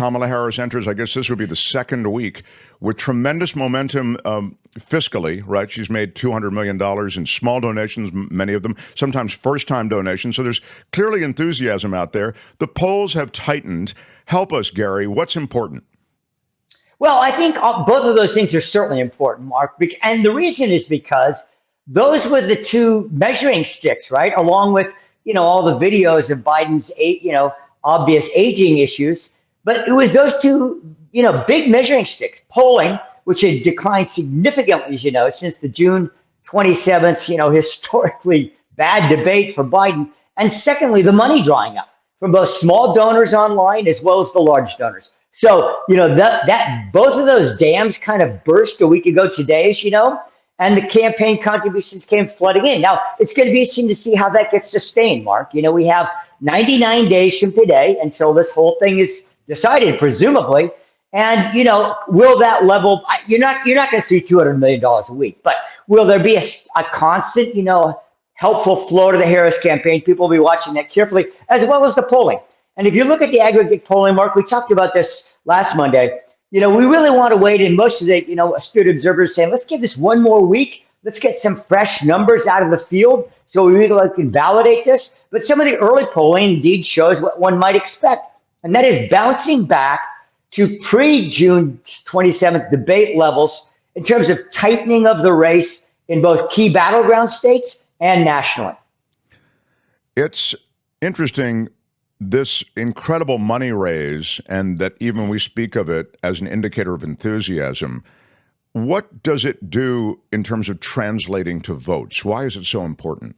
Kamala Harris enters, I guess this would be the second week, with tremendous momentum fiscally, right? She's made $200 million in small donations, many of them, sometimes first-time donations. So there's clearly enthusiasm out there. The polls have tightened. Help us, Gary. What's important? Well, I think both of those things are certainly important, Mark. And the reason is because those were the two measuring sticks, right? Along with, all the videos of Biden's, obvious aging issues. But it was those two, big measuring sticks. Polling, which had declined significantly, since the June 27th, historically bad debate for Biden. And secondly, the money drying up from both small donors online as well as the large donors. So, that both of those dams kind of burst a week ago today, as you know, and the campaign contributions came flooding in. Now, it's going to be interesting to see how that gets sustained, Mark. We have 99 days from today until this whole thing is decided, presumably. And, will that level, you're not going to see $200 million a week, but will there be a constant, helpful flow to the Harris campaign? People will be watching that carefully, as well as the polling. And if you look at the aggregate polling, Mark, we talked about this last Monday. We really want to wait, and most of the, astute observers saying, let's give this one more week. Let's get some fresh numbers out of the field so we really can validate this. But some of the early polling indeed shows what one might expect, and that is bouncing back to pre-June 27th debate levels in terms of tightening of the race in both key battleground states and nationally. It's interesting, this incredible money raise, and that even we speak of it as an indicator of enthusiasm. What does it do in terms of translating to votes? Why is it so important?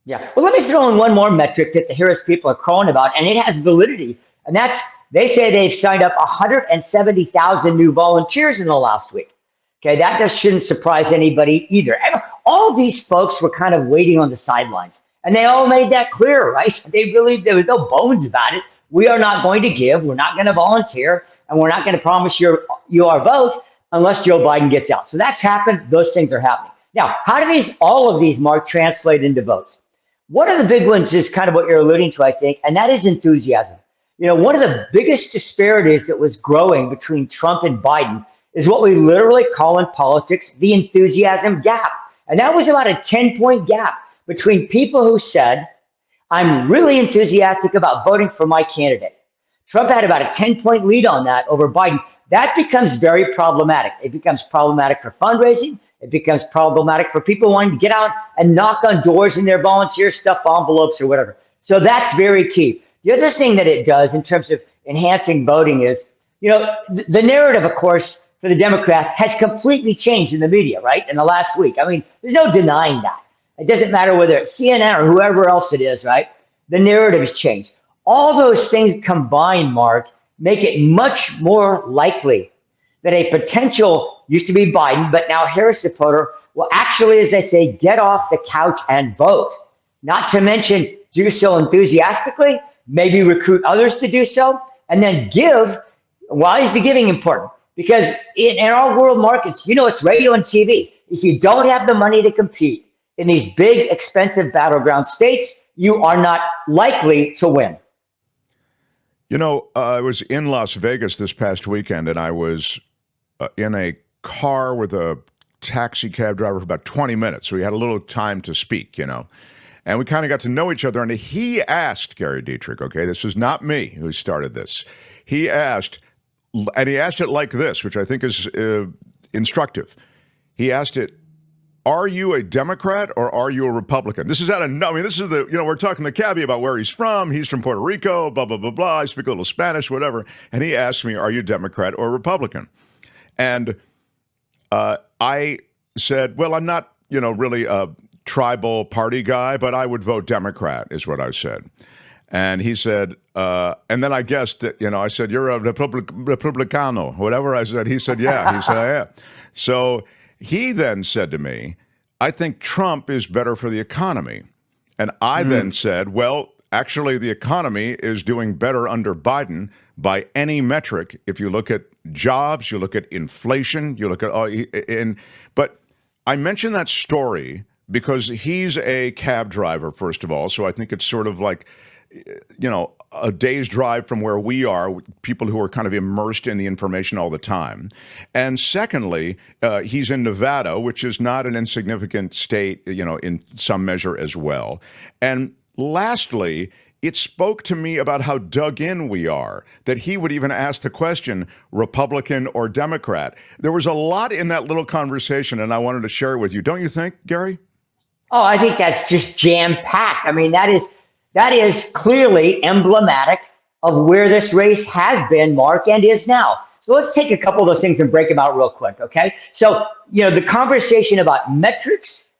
Yeah, well, let me throw in one more metric that the Harris people are crowing about, and it has validity. And that's, they say they've signed up 170,000 new volunteers in the last week. Okay, that just shouldn't surprise anybody either. All these folks were kind of waiting on the sidelines. And they all made that clear, right? There was no bones about it. We are not going to give, we're not going to volunteer, and we're not going to promise you our vote unless Joe Biden gets out. So that's happened. Those things are happening. Now, how do all of these, Mark, translate into votes? One of the big ones is kind of what you're alluding to, I think, and that is enthusiasm. One of the biggest disparities that was growing between Trump and Biden is what we literally call in politics the enthusiasm gap. And that was about a 10-point gap between people who said, I'm really enthusiastic about voting for my candidate. Trump had about a 10-point lead on that over Biden. That becomes very problematic. It becomes problematic for fundraising. It becomes problematic for people wanting to get out and knock on doors in their volunteer stuff envelopes or whatever. So that's very key. The other thing that it does in terms of enhancing voting is, the narrative, of course, for the Democrats has completely changed in the media, right? In the last week. I mean, there's no denying that. It doesn't matter whether it's CNN or whoever else it is, right? The narrative has changed. All those things combined, Mark, make it much more likely that a potential, used to be Biden, but now Harris supporter will actually, as they say, get off the couch and vote. Not to mention do so enthusiastically, maybe recruit others to do so, and then give. Why is the giving important? Because in our world markets, it's radio and TV. If you don't have the money to compete in these big, expensive battleground states, you are not likely to win. I was in Las Vegas this past weekend, and I was in a car with a taxi cab driver for about 20 minutes. So we had a little time to speak, and we kind of got to know each other. And he asked, Gary Dietrich, okay, this is not me who started this. He asked, and he asked it like this, which I think is instructive. He asked it, are you a Democrat or are you a Republican? This is this is we're talking to the cabbie about where he's from. He's from Puerto Rico, blah, blah, blah, blah. I speak a little Spanish, whatever. And he asked me, are you Democrat or Republican? And I said, well, I'm not, really a tribal party guy, but I would vote Democrat is what I said. And he said, and then I guessed that, I said, you're a Republicano, whatever I said. He said, yeah. He said, I am. So he then said to me, I think Trump is better for the economy. And I then said, well, actually, the economy is doing better under Biden by any metric. If you look at jobs, you look at inflation, you look at but I mentioned that story because he's a cab driver, first of all. So I think it's sort of like a day's drive from where we are, people who are kind of immersed in the information all the time. And secondly, he's in Nevada, which is not an insignificant state, in some measure as well. And lastly, it spoke to me about how dug in we are, that he would even ask the question, Republican or Democrat. There was a lot in that little conversation, and I wanted to share it with you. Don't you think, Gary? Oh, I think that's just jam-packed. I mean, that is clearly emblematic of where this race has been, Mark, and is now. So let's take a couple of those things and break them out real quick, okay? So, the conversation about metrics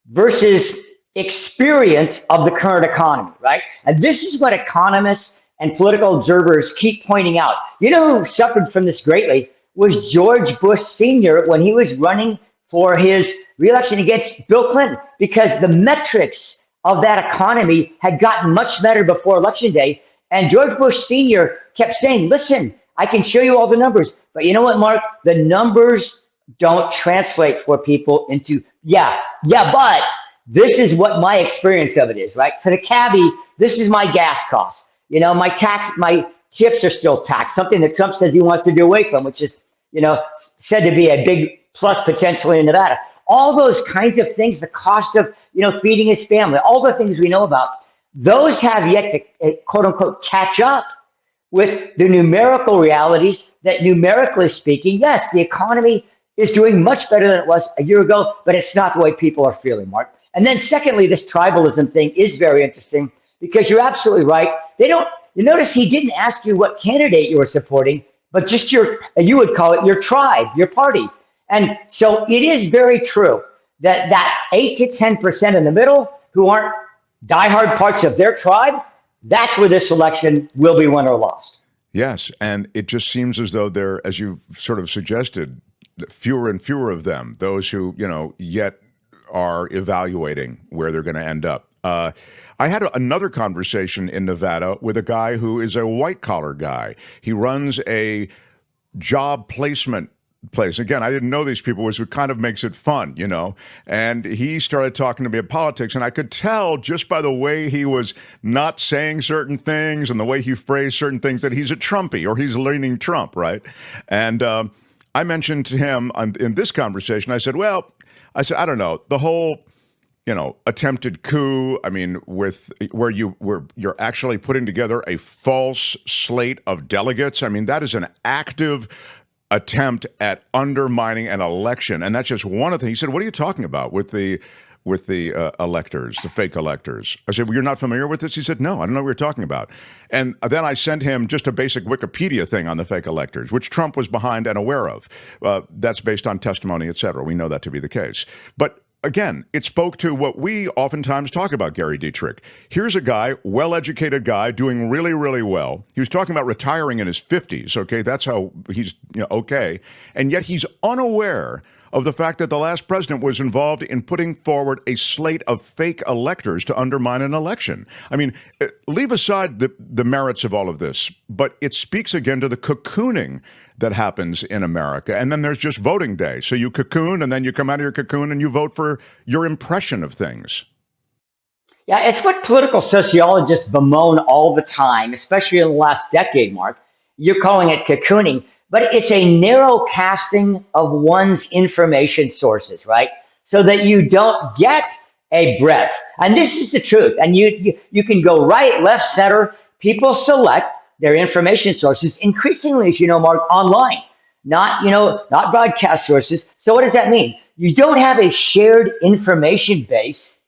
versus experience of the current economy, right? And this is what economists and political observers keep pointing out. You know who suffered from this greatly was George Bush Sr. when he was running for his reelection against Bill Clinton, because the metrics of that economy had gotten much better before Election Day. And George Bush Sr. kept saying, listen, I can show you all the numbers. But you know what, Mark? The numbers don't translate for people into, but this is what my experience of it is, right? For the cabbie, this is my gas cost. My tips are still taxed, something that Trump says he wants to do away from, which is, said to be a big plus potentially in Nevada. All those kinds of things, the cost of, feeding his family, all the things we know about, those have yet to, quote unquote, catch up with the numerical realities that, numerically speaking, yes, the economy is doing much better than it was a year ago, but it's not the way people are feeling, Mark. And then secondly, this tribalism thing is very interesting, because you're absolutely right. You notice he didn't ask you what candidate you were supporting, but just you would call it your tribe, your party. And so it is very true that 8 to 10% in the middle who aren't diehard parts of their tribe, that's where this election will be won or lost. Yes, and it just seems as though there, as you sort of suggested, fewer and fewer of them, those who, yet are evaluating where they're going to end up. I had another conversation in Nevada with a guy who is a white-collar guy. He runs a job placement place. Again, I didn't know these people, which kind of makes it fun, and he started talking to me about politics, and I could tell just by the way he was not saying certain things and the way he phrased certain things that he's a Trumpy, or he's leaning Trump, right? And I mentioned to him in this conversation, I said, I don't know, the whole, attempted coup, I mean, where you're actually putting together a false slate of delegates. I mean, that is an active attempt at undermining an election. And that's just one of the things. He said, what are you talking about with the electors, the fake electors? I said, well, you're not familiar with this? He said, no, I don't know what you're talking about. And then I sent him just a basic Wikipedia thing on the fake electors, which Trump was behind and aware of. That's based on testimony, et cetera. We know that to be the case. But again, it spoke to what we oftentimes talk about, Gary Dietrich. Here's a guy, well-educated guy, doing really, really well. He was talking about retiring in his 50s, okay? That's how he's, okay. And yet he's unaware of the fact that the last president was involved in putting forward a slate of fake electors to undermine an election. I mean, leave aside the merits of all of this, but it speaks again to the cocooning that happens in America. And then there's just voting day. So you cocoon, and then you come out of your cocoon and you vote for your impression of things. Yeah, it's what political sociologists bemoan all the time, especially in the last decade, Mark. You're calling it cocooning, but it's a narrow casting of one's information sources, right? So that you don't get a breadth. And this is the truth. And you can go right, left, center. People select their information sources increasingly, as you know, Mark, online, not broadcast sources. So what does that mean? You don't have a shared information base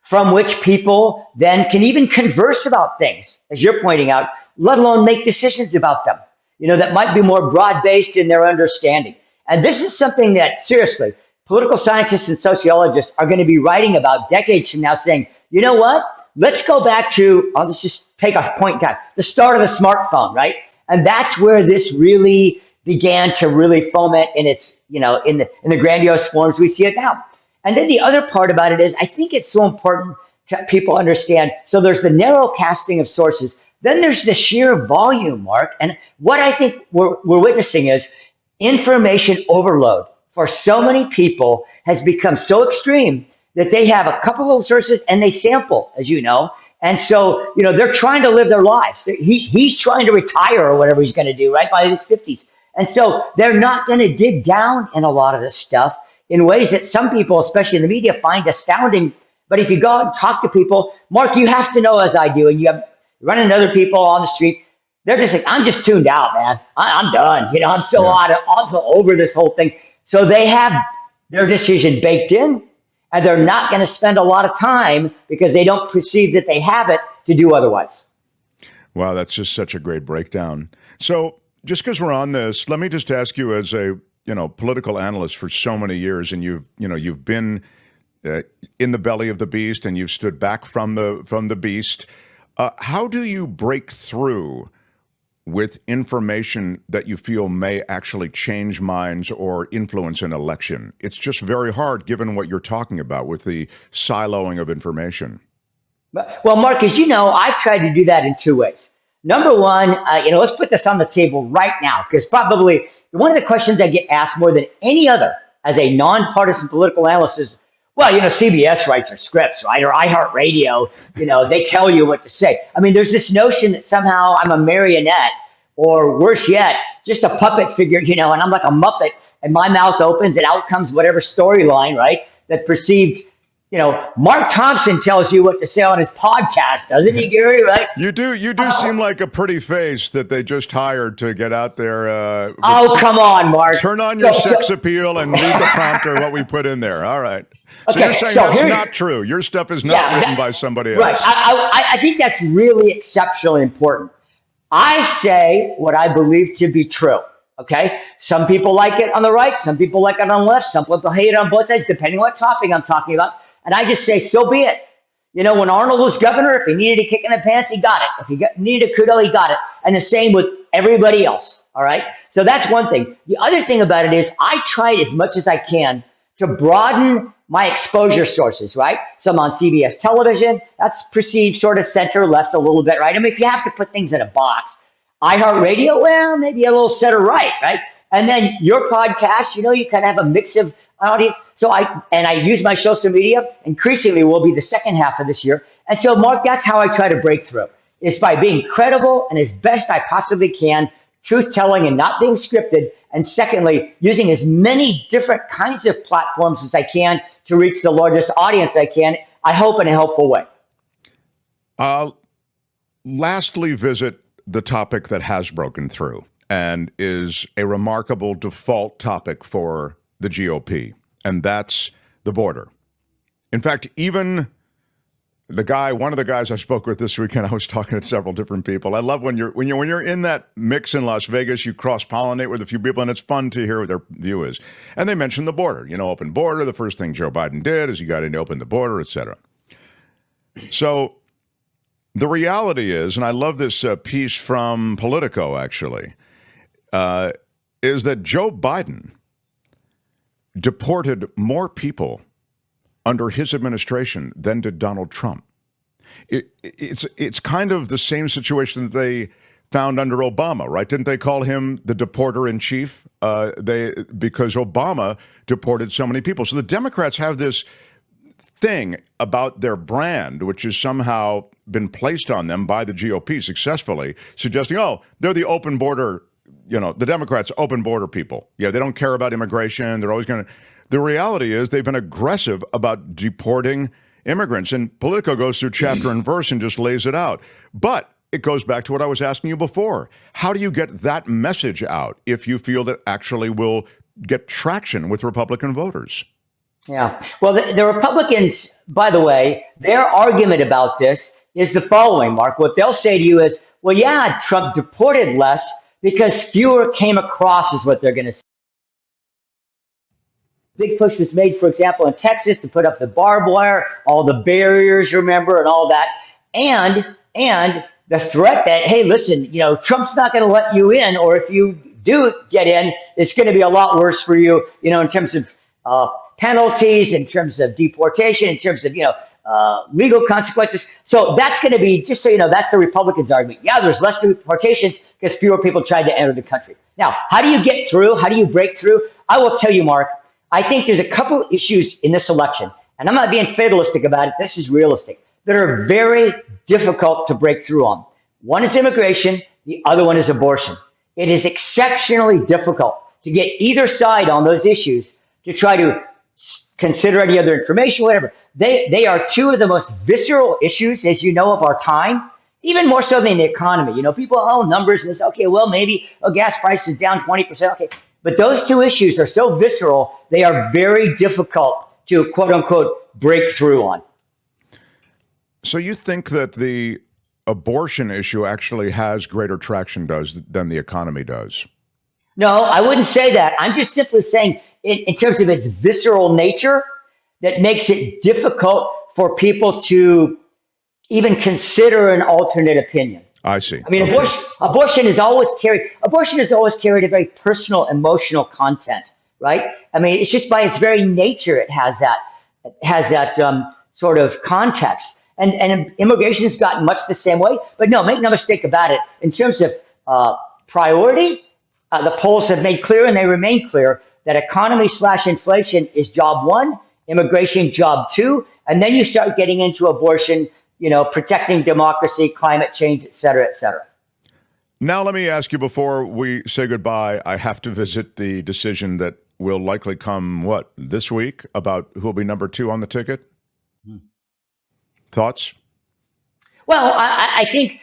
from which people then can even converse about things, as you're pointing out, let alone make decisions about them, that might be more broad-based in their understanding. And this is something that, seriously, political scientists and sociologists are going to be writing about decades from now, saying, you know what? Let's go back to, let's just take a point in time, the start of the smartphone, right? And that's where this really began to really foment in its, in the grandiose forms we see it now. And then the other part about it is, I think it's so important to people understand. So there's the narrow casting of sources. Then there's the sheer volume, Mark. And what I think we're witnessing is information overload for so many people has become so extreme that they have a couple of sources and they sample, as you know, And so, they're trying to live their lives. He's trying to retire or whatever he's going to do, right, by his 50s. And so they're not going to dig down in a lot of this stuff in ways that some people, especially in the media, find astounding. But if you go out and talk to people, Mark, you have to know, as I do, and you have running into other people on the street, they're just like, I'm just tuned out, man. I'm done. I'm so over this whole thing. So they have their decision baked in, and they're not going to spend a lot of time because they don't perceive that they have it to do otherwise. Wow, that's just such a great breakdown. So just because we're on this, let me just ask you, as a political analyst for so many years, and you've been in the belly of the beast, and you've stood back from the beast. How do you break through with information that you feel may actually change minds or influence an election? It's just very hard given what you're talking about with the siloing of information. Well, Mark, as you know, I try to do that in two ways. Number one, let's put this on the table right now, because probably one of the questions I get asked more than any other as a nonpartisan political analyst is, well, CBS writes our scripts, right? Or iHeartRadio, they tell you what to say. I mean, there's this notion that somehow I'm a marionette, or worse yet, just a puppet figure, and I'm like a Muppet, and my mouth opens and out comes whatever storyline, right? That perceived, Mark Thompson tells you what to say on his podcast, doesn't he, Gary? Right? You do seem like a pretty face that they just hired to get out there. Come on, Mark. Turn on your sex appeal and read the prompter, what we put in there. All right. So you're saying that's not true. Your stuff is not written by somebody else. Right. I think that's really exceptionally important. I say what I believe to be true. Okay. Some people like it on the right. Some people like it on the left. Some people hate it on both sides, depending on what topic I'm talking about. And I just say, so be it. When Arnold was governor, if he needed a kick in the pants, he got it. If he needed a kudo, he got it. And the same with everybody else. All right. So that's one thing. The other thing about it is I tried as much as I can to broaden my exposure sources, right? So I'm on CBS television. That's perceived sort of center left a little bit, right? I mean, if you have to put things in a box, iHeartRadio, well, maybe a little center right, right? And then your podcast, you kind of have a mix of audience. So I use my social media increasingly will be the second half of this year. And so, Mark, that's how I try to break through, is by being credible and as best I possibly can, truth-telling and not being scripted. And secondly, using as many different kinds of platforms as I can to reach the largest audience I can, I hope in a helpful way. Lastly, visit the topic that has broken through and is a remarkable default topic for the GOP, and that's the border. In fact, even one of the guys I spoke with this weekend, I was talking to several different people. I love when you're in that mix in Las Vegas, you cross-pollinate with a few people, and it's fun to hear what their view is. And they mentioned the border, open border. The first thing Joe Biden did is he got in to open the border, et cetera. So the reality is, and I love this piece from Politico, actually, is that Joe Biden deported more people under his administration than did Donald Trump. It's kind of the same situation that they found under Obama, right? Didn't they call him the deporter in chief? Because Obama deported so many people. So the Democrats have this thing about their brand, which has somehow been placed on them by the GOP successfully, suggesting, they're the open border, the Democrats, open border people. Yeah, they don't care about immigration. They're always going to. The reality is they've been aggressive about deporting immigrants, and Politico goes through chapter and verse and just lays it out. But it goes back to what I was asking you before. How do you get that message out if you feel that actually will get traction with Republican voters? Yeah. Well, the Republicans, by the way, their argument about this is the following, Mark. What they'll say to you is, well, yeah, Trump deported less because fewer came across, is what they're going to say. Big push was made, for example, in Texas to put up the barbed wire, all the barriers, remember, and all that. And the threat that, hey, listen, Trump's not going to let you in, or if you do get in, it's going to be a lot worse for you, in terms of penalties, in terms of deportation, in terms of, legal consequences. So that's going to be, just so you know, that's the Republicans' argument. Yeah, there's less deportations because fewer people tried to enter the country. Now, how do you get through? How do you break through? I will tell you, Mark, I think there's a couple issues in this election, and I'm not being fatalistic about it. This is realistic. that are very difficult to break through on. One is immigration, the other one is abortion. It is exceptionally difficult to get either side on those issues to try to consider any other information, whatever. They are two of the most visceral issues, as you know, of our time, even more so than the economy. You know, people, numbers, and this, okay, well, maybe gas price is down 20%. Okay. But those two issues are so visceral, they are very difficult to, quote unquote, break through on. So you think that the abortion issue actually has greater traction than the economy does? No, I wouldn't say that. I'm just simply saying in terms of its visceral nature, that makes it difficult for people to even consider an alternate opinion. I see. I mean, okay. Abortion has always carried a very personal, emotional content, right? I mean, it's just by its very nature, it has that sort of context. And immigration has gotten much the same way. But no, make no mistake about it. In terms of priority, the polls have made clear, and they remain clear, that economy/inflation is job one, immigration job two, and then you start getting into abortion, protecting democracy, climate change, et cetera, et cetera. Now, let me ask you before we say goodbye, I have to visit the decision that will likely come, this week, about who will be number 2 on the ticket? Thoughts? Well, I think,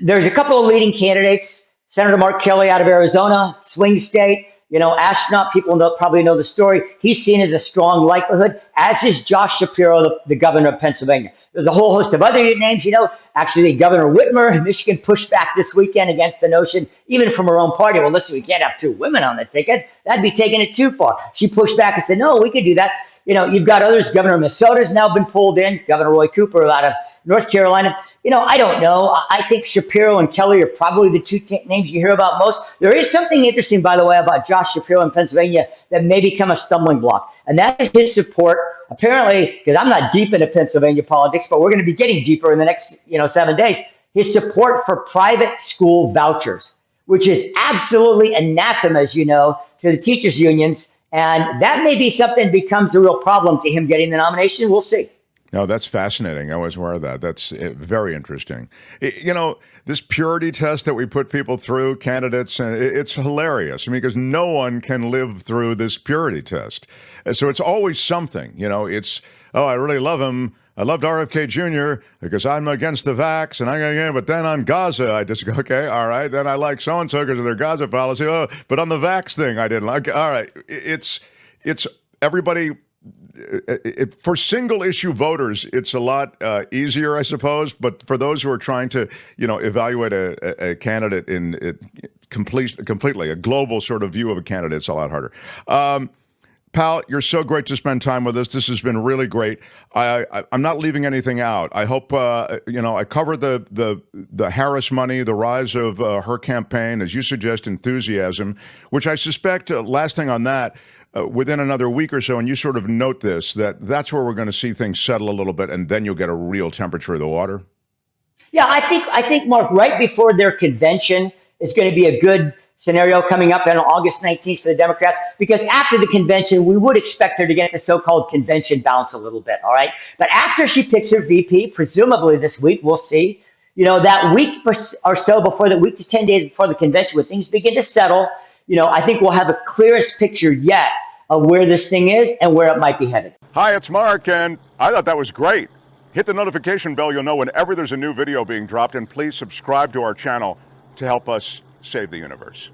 there's a couple of leading candidates. Senator Mark Kelly out of Arizona, swing state. Astronaut, people probably know the story. He's seen as a strong likelihood, as is Josh Shapiro, the governor of Pennsylvania. There's a whole host of other names, Actually, Governor Whitmer in Michigan pushed back this weekend against the notion, even from her own party. Well, listen, we can't have 2 women on the ticket. That'd be taking it too far. She pushed back and said, no, we could do that. You've got others. Governor of Minnesota's now been pulled in. Governor Roy Cooper out of North Carolina. I don't know. I think Shapiro and Kelly are probably the 2 names you hear about most. There is something interesting, by the way, about Josh Shapiro in Pennsylvania that may become a stumbling block. And that is his support, apparently, because I'm not deep into Pennsylvania politics, but we're going to be getting deeper in the next 7 days. His support for private school vouchers, which is absolutely anathema, as you know, to the teachers' unions. And that may be something that becomes a real problem to him getting the nomination. We'll see. No, that's fascinating. I was aware of that. That's very interesting. This purity test that we put people through, candidates, and it's hilarious. Because no one can live through this purity test. So it's always something. It's, I really love him. I loved RFK Jr. because I'm against the vax, but then on Gaza, I just go, okay, all right. Then I like so-and-so because of their Gaza policy. Oh, but on the vax thing, I didn't like. All right. It's everybody. For single issue voters, it's a lot easier, I suppose. But for those who are trying to, evaluate a candidate in completely a global sort of view of a candidate, it's a lot harder. Pal, you're so great to spend time with us. This has been really great. I'm not leaving anything out. I hope, I covered the Harris money, the rise of her campaign, as you suggest, enthusiasm, which I suspect, last thing on that, within another week or so, and you sort of note this, that's where we're going to see things settle a little bit, and then you'll get a real temperature of the water. Yeah, I think, Mark, right before their convention is going to be a good scenario coming up on August 19th for the Democrats, because after the convention, we would expect her to get the so-called convention bounce a little bit, all right? But after she picks her VP, presumably this week, we'll see, that week or so before the week to 10 days before the convention, when things begin to settle, I think we'll have the clearest picture yet of where this thing is and where it might be headed. Hi, it's Mark, and I thought that was great. Hit the notification bell. You'll know whenever there's a new video being dropped, and please subscribe to our channel to help us save the universe.